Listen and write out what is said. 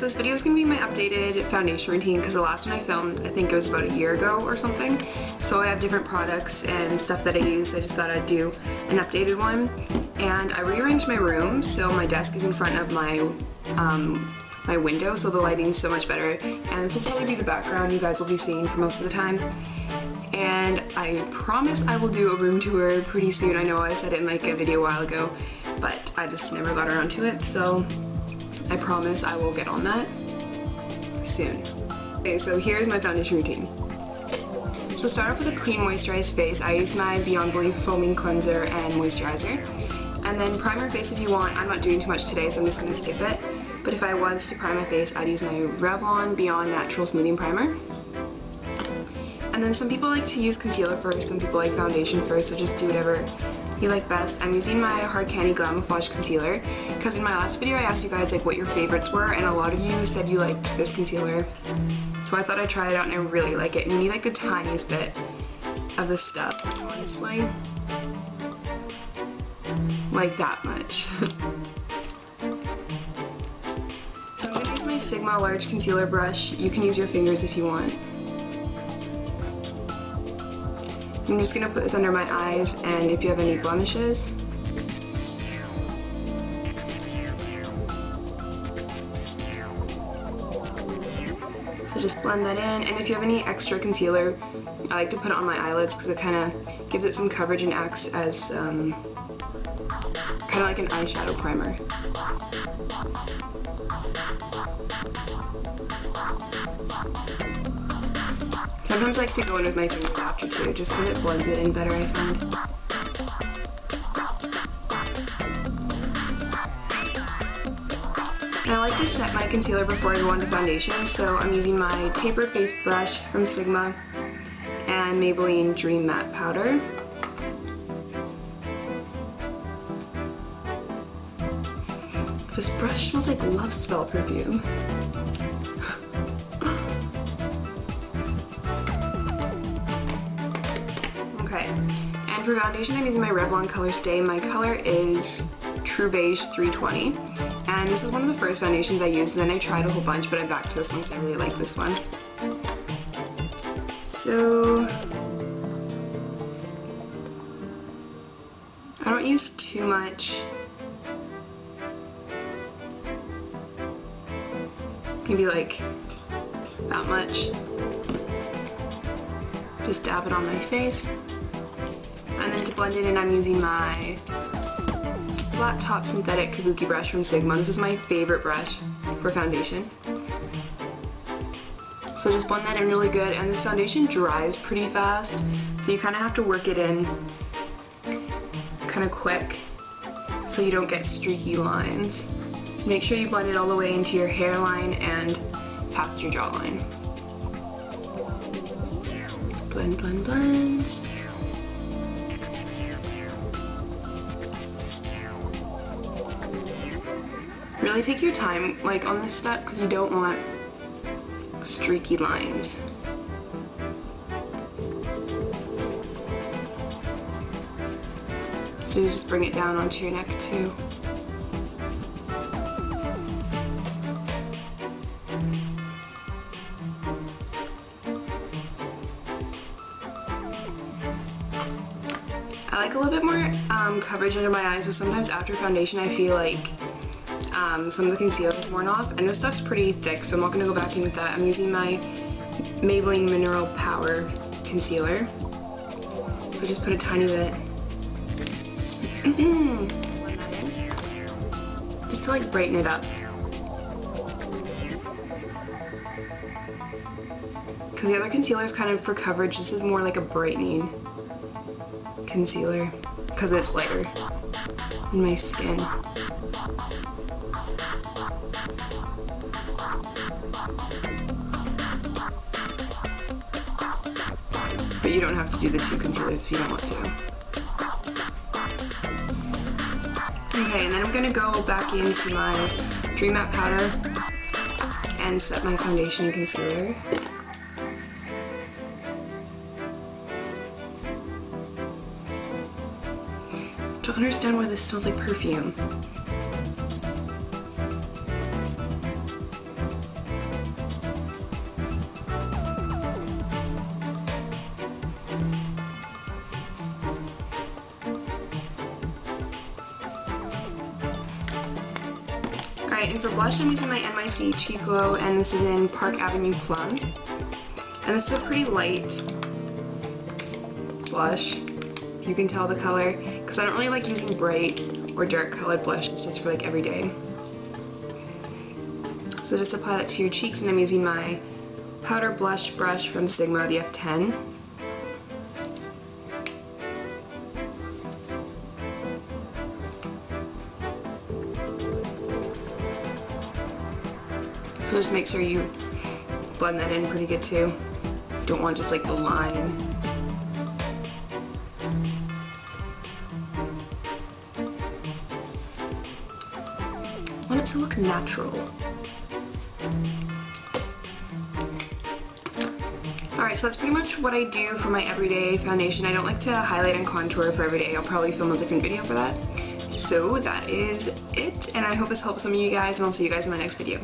this video is going to be my updated foundation routine because the last one I filmed, I think it was about a year ago or something. So I have different products and stuff that I use. I just thought I'd do an updated one. And I rearranged my room, so my desk is in front of my my window, so the lighting's so much better. And this will probably be the background you guys will be seeing for most of the time. And I promise I will do a room tour pretty soon. I know I said it in like a video a while ago, but I just never got around to it, so I promise I will get on that soon. Okay, so here's my foundation routine. So start off with a clean moisturized face. I use my Beyond Belief foaming cleanser and moisturizer. And then primer face if you want. I'm not doing too much today, so I'm just going to skip it. But if I was to prime my face, I'd use my Revlon Beyond Natural Smoothing Primer. And then some people like to use concealer first, some people like foundation first, so just do whatever you like best. I'm using my Hard Candy Glamouflage Concealer because in my last video I asked you guys like what your favorites were, and a lot of you said you liked this concealer. So I thought I'd try it out and I really like it. And you need like the tiniest bit of the stuff, honestly. Like that much. So I'm going to use my Sigma large concealer brush. You can use your fingers if you want. I'm just going to put this under my eyes and if you have any blemishes. So just blend that in, and if you have any extra concealer, I like to put it on my eyelids because it kind of gives it some coverage and acts as kind of like an eyeshadow primer. Sometimes I like to go in with my fingers after too, just because it blends it in better, I find. And I like to set my concealer before I go on to foundation, so I'm using my tapered face brush from Sigma and Maybelline Dream Matte Powder. This brush smells like Love Spell perfume. Okay, and for foundation I'm using my Revlon Color Stay. My color is True Beige 320, and this is one of the first foundations I used, and then I tried a whole bunch, but I'm back to this one because I really like this one. So I don't use too much. Maybe like that much. Just dab it on my face. And then to blend it in, I'm using my flat top synthetic kabuki brush from Sigma. This is my favorite brush for foundation. So just blend that in really good, and this foundation dries pretty fast, so you kind of have to work it in kind of quick so you don't get streaky lines. Make sure you blend it all the way into your hairline and past your jawline. Blend, blend, blend. Really take your time like on this step because you don't want streaky lines. So you just bring it down onto your neck too. I like a little bit more coverage under my eyes, so sometimes after foundation I feel like some of the concealer is worn off, and this stuff's pretty thick, so I'm not going to go back in with that. I'm using my Maybelline Mineral Power Concealer, so just put a tiny bit. Blend that in, just to like brighten it up. Because the other concealer is kind of for coverage, this is more like a brightening concealer because it's lighter in my skin. But you don't have to do the two concealers if you don't want to. Okay, and then I'm going to go back into my Dream Matte Powder and set my foundation and concealer. I don't understand why this smells like perfume. Alright, and for blush I'm using my NYC Cheek Glow, and this is in Park Avenue Plum. And this is a pretty light blush, if you can tell the color, because I don't really like using bright or dark colored blush. It's just for like everyday. So just apply that to your cheeks, and I'm using my powder blush brush from Sigma, the F10. So just make sure you blend that in pretty good too. Don't want just like the line. I want it to look natural. Alright, so that's pretty much what I do for my everyday foundation. I don't like to highlight and contour for every day. I'll probably film a different video for that. So that is it, and I hope this helps some of you guys, and I'll see you guys in my next video.